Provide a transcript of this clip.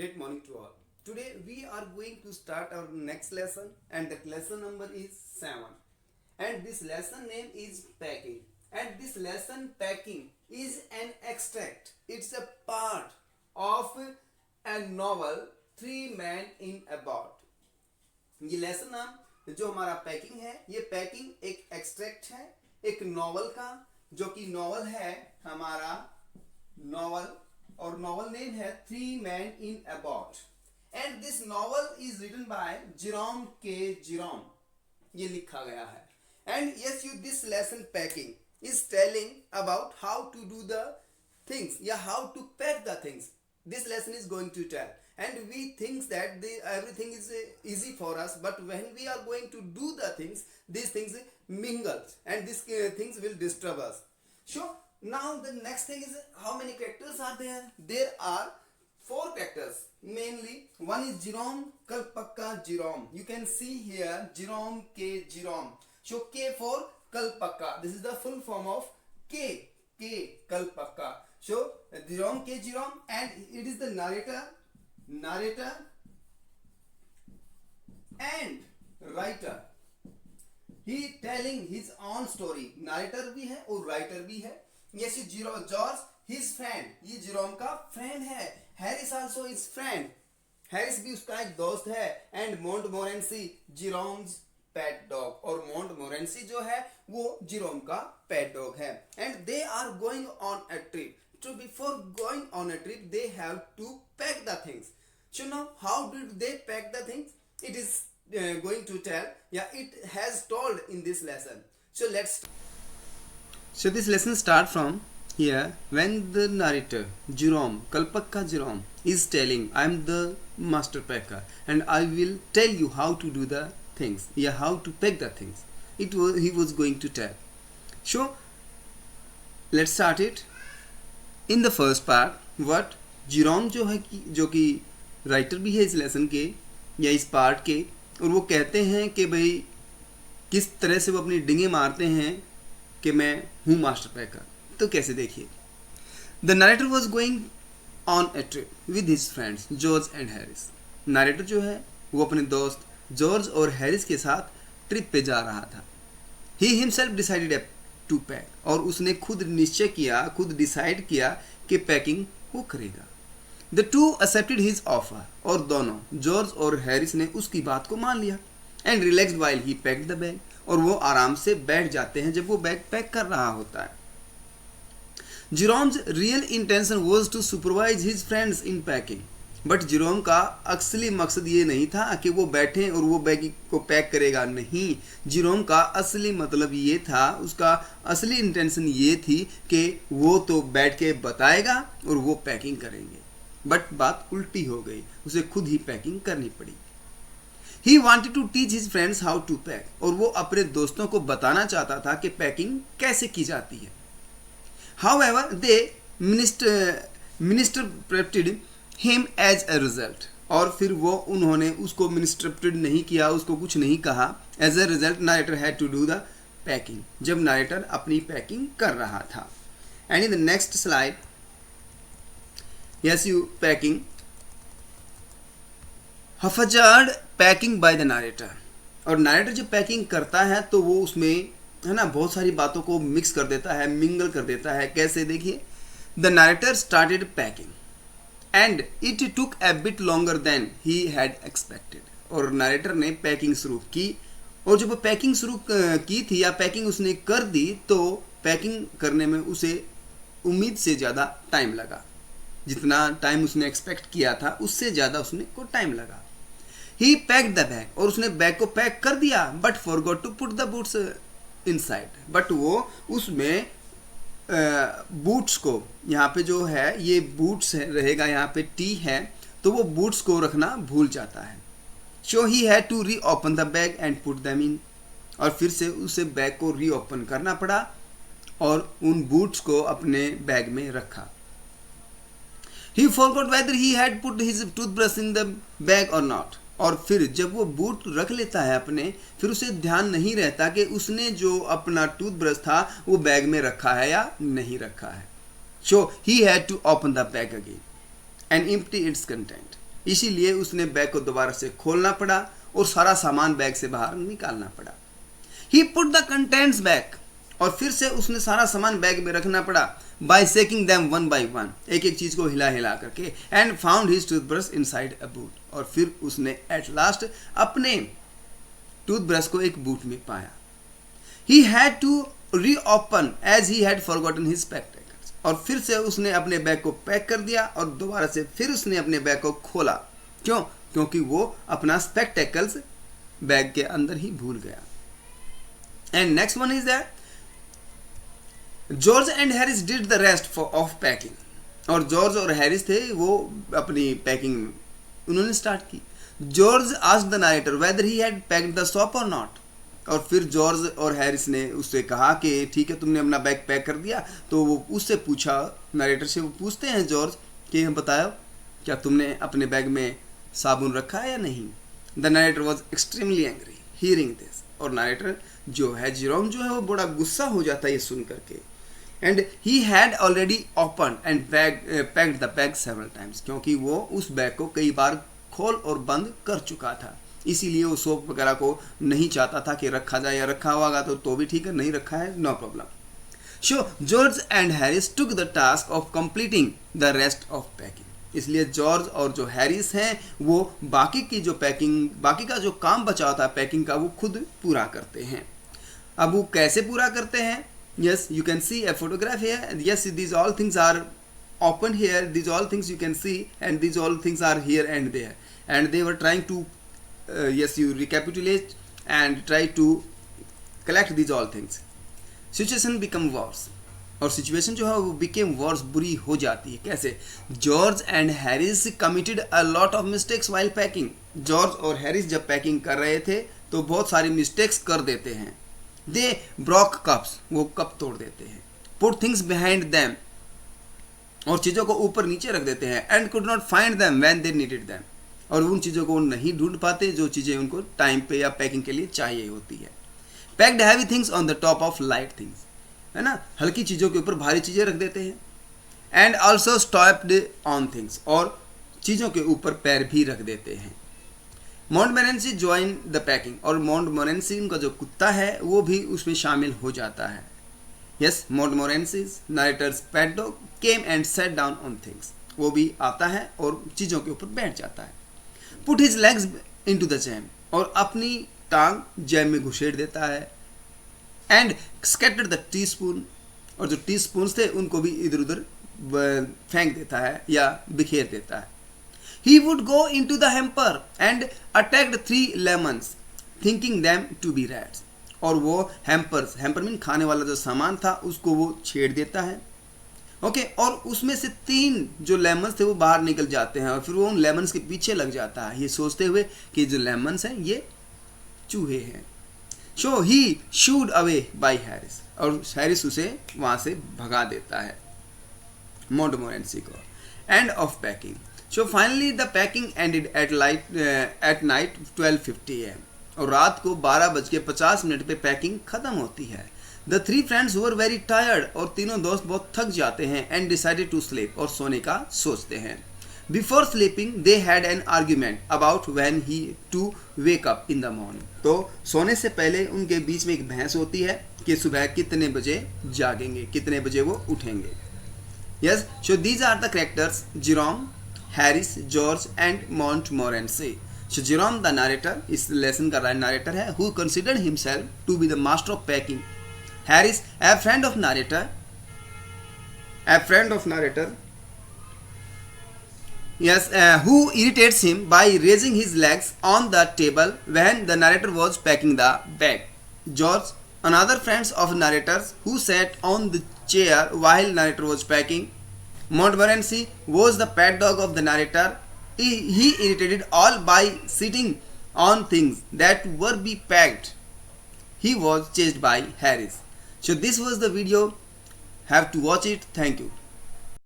Great morning to all. Today we are going to start our next lesson and that lesson number is 7. And this lesson name is packing. And this lesson packing is an extract. It's a part of a novel Three Men in a Boat. ये lesson नाम जो हमारा packing है, ये packing एक extract है एक novel का, जो कि नॉवल है हमारा नॉवल और नॉवल नेम है three man in a boat. And this novel is written by Jerome K Jerome. ये लिखा गया है. And yes you this lesson packing is telling about how to do the things या how to pack the things. This lesson is going to tell, and we think that everything is easy for us, but when we are going to do the things, these things mingle and these things will disturb us. So now the next thing is, how many characters are there? There are 4 characters. Mainly one is Jerome Kalpakka Jerome. You can see here Jerome K Jerome. So K for Kalpakka. This is the full form of K Kalpakka. So Jerome K Jerome, and it is the narrator and writer. He telling his own story. Narrator भी है और writer भी है. Yes, George his friend. ये Jerome का friend है. Harris also his friend. Harris भी उसका एक दोस्त है. And Montmorency Jerome's pet dog. और Montmorency जो है वो Jerome का pet dog है. And they are going on a trip. So before going on a trip, they have to pack the things. So now, how did they pack the things? It is going to tell. Yeah, it has told in this lesson. So let's. So this lesson start from here when the narrator Jerome Kalpakka Jerome is telling, "I am the master packer, and I will tell you how to do the things. Yeah, how to pack the things." He was going to tell. So let's start it. In the first part what Jerome जो कि writer भी है इस lesson के या इस part के, और वो कहते हैं कि भाई किस तरह से वो अपनी डिंगे मारते हैं कि मैं हूँ मास्टर पैकर. तो कैसे देखिए. The narrator was going on A trip with his friends George and Harris. Narrator जो है वो अपने दोस्त जॉर्ज और हैरिस के साथ ट्रिप पे जा रहा था. He himself decided to pack, और उसने खुद निश्चय किया, खुद डिसाइड किया कि पैकिंग वो करेगा. The two accepted his offer, और दोनों जॉर्ज और हैरिस ने उसकी बात को मान लिया. And relaxed while he packed the bag, और वो आराम से बैठ जाते हैं जब वो बैग पैक कर रहा होता है. Jerome's real intention was to supervise his friends in packing, but Jerome का असली मकसद ये नहीं था कि वो बैठे और वो बैग को पैक करेगा. नहीं, जेरोम का असली मतलब ये था, उसका असली इंटेंशन ये थी कि वो तो बैठ के बताएगा और वो पैकिंग करेंगे. बट बात उल्टी हो गई, उसे खुद ही पैकिंग करनी पड़ी. He wanted to teach his friends how to pack, और वो अपने दोस्तों को बताना चाहता था कि पैकिंग कैसे की जाती है. However they misinterpreted him as a result, और फिर वो उन्होंने उसको मिनिस्टरप्रेट नहीं किया, उसको कुछ नहीं कहा. As a result narrator had to do the packing, जब नरेटर अपनी पैकिंग कर रहा था. And in the next slide, yes you packing haphazard packing by the narrator. और नरेटर जब पैकिंग करता है तो वो उसमें है ना बहुत सारी बातों को मिक्स कर देता है, मिंगल कर देता है. कैसे देखिए. The narrator started packing and it took a bit longer than he had expected. और नरेटर ने पैकिंग शुरू की, और जब वो पैकिंग शुरू की थी या पैकिंग उसने कर दी, तो पैकिंग करने में उसे उम्मीद से ज़्यादा टाइम लगा. जितना टाइम उसने एक्सपेक्ट किया था उससे ज़्यादा उसने को टाइम लगा. ही पैक्ड द बैग, और उसने बैग को पैक कर दिया, but forgot to put the boots inside. But वो उसमें बूट्स को, यहाँ पे जो है ये बूट्स रहेगा, यहाँ पे टी है, तो वो बूट्स को रखना भूल जाता है. So he had to reopen the bag and put them in, और फिर से उसे बैग को री ओपन करना पड़ा और उन बूट्स को अपने बैग में रखा. ही forgot weather he had put his toothbrush in the bag और नॉट. और फिर जब वो बूट रख लेता है अपने, फिर उसे ध्यान नहीं रहता कि उसने जो अपना टूथब्रश था वो बैग में रखा है या नहीं रखा है. So he had to open the bag again and empty its content. इसीलिए उसने बैग को दोबारा से खोलना पड़ा और सारा सामान बैग से बाहर निकालना पड़ा। ही पुट द कंटेंट्स बैक, और फिर से उसने सारा सामान बैग में रखना पड़ा। By shaking them one by one, एक एक चीज को हिला हिला करके। And found his toothbrush inside a boot, और फिर उसने एट लास्ट अपने टूथब्रश को एक बूट में पाया। He had to reopen as he had forgotten his spectacles, और फिर से उसने अपने बैग को पैक कर दिया और दोबारा से फिर उसने अपने बैग को खोला। क्यों? क्योंकि वो अपना स्पेक्टेकल्स बैग के अंदर ही भूल गया। And next one is that George and Harris did the rest of packing, और जॉर्ज और हैरिस थे वो अपनी पैकिंग उन्होंने स्टार्ट की। George asked the narrator weather he had packed the shop और नॉट, और फिर जॉर्ज और हैरिस ने उससे कहा कि ठीक है तुमने अपना बैग पैक कर दिया। तो वो उससे पूछा, नरेटर से वो पूछते हैं जॉर्ज कि हम बताओ क्या तुमने अपने बैग में साबुन रखा है या नहीं। The narrator was extremely angry hearing this, और नरेटर जो है जेरोम जो है वो बड़ा गुस्सा हो जाता है ये सुन करके। And he had already open and packed the bag several times, क्योंकि वो उस बैग को कई बार खोल और बंद कर चुका था, इसीलिए वो सोप वगैरह को नहीं चाहता था कि रखा जाए, या रखा होगा तो भी ठीक है, नहीं रखा है no problem. So George and Harris took the task of completing the rest of packing, इसलिए जॉर्ज और जो हैरिस हैं वो बाकी की जो पैकिंग, बाकी का जो काम बचा होता है पैकिंग का, वो खुद पूरा करते हैं। अब वो कैसे पूरा करते हैं? Yes, you can see a photograph here. Yes, these all things are open here. These all things you can see, and these all things are here and there. And they were trying to, yes, you recapitulate and try to collect these all things. Situation become worse. और situation जो है वो became worse, बुरी हो जाती है। कैसे? George and Harris committed a lot of mistakes while packing. George और हैरिस जब पैकिंग कर रहे थे तो बहुत सारी मिस्टेक्स कर देते हैं। दे ब्रॉक कप्स, वो कप तोड़ देते हैं। पुट थिंग्स बिहाइंड देम, और चीज़ों को ऊपर नीचे रख देते हैं। And could not find them when they needed them, और उन चीज़ों को नहीं ढूंढ पाते जो चीज़ें उनको टाइम पे या पैकिंग के लिए चाहिए होती है। Packed heavy things on the top of light things, है ना, हल्की चीज़ों के ऊपर भारी चीज़ें रख देते हैं। And also stopped on things, और चीज़ों के ऊपर पैर भी रख देते हैं। मोंटमोरेंसी ज्वाइन द पैकिंग, और मोंटमोरेंसी उनका जो कुत्ता है वो भी उसमें शामिल हो जाता है। Yes, Montmorency's narrator's pet dog came and sat down on things, वो भी आता है और चीज़ों के ऊपर बैठ जाता है। Put his legs into the jam, और अपनी टांग जैम में घुसेड़ देता है। And scattered the tea spoon, और जो टी स्पून थे उनको भी इधर उधर फेंक देता है या बिखेर देता है। He would go into the hamper and attacked 3 lemons, thinking them to be rats. और वो हैम्पर मीन खाने वाला जो सामान था उसको वो छेड़ देता है। ओके, और उसमें से 3 जो लेमन्स थे वो बाहर निकल जाते हैं, और फिर वो उन लेमन्स के पीछे लग जाता है, ये सोचते हुए कि जो लेमन्स हैं ये चूहे हैं। सो ही शूड अवे बाय हैरिस, और हैरिस उसे वहाँ से भगा देता है, मोंटमोरेंसी को। End of packing. So finally the packing ended at night 12:50 AM, और रात को 12:50 पे पैकिंग खत्म होती है। The 3 friends were very tired, और तीनों दोस्त बहुत थक जाते हैं। And decided to sleep, और सोने का सोचते हैं। Before sleeping they had an argument about when he to wake up in the morning, तो सोने से पहले उनके बीच में एक बहस होती है कि सुबह कितने बजे जागेंगे, कितने बजे वो उठेंगे। Yes, so these are the characters Jerome, Harris, George and Montmorency. So Jerome the narrator, इस लेसन का नरेटर है, who considered himself to be the master of packing. Harris a friend of narrator, yes, who irritates him by raising his legs on the table when the narrator was packing the bag. George, another friend of narrators, who sat on the chair while narrator was packing. Montmorency was the pet dog of the narrator. He irritated all by sitting on things that were be packed. He was chased by Harris. So this was the video. Have to watch it. Thank you.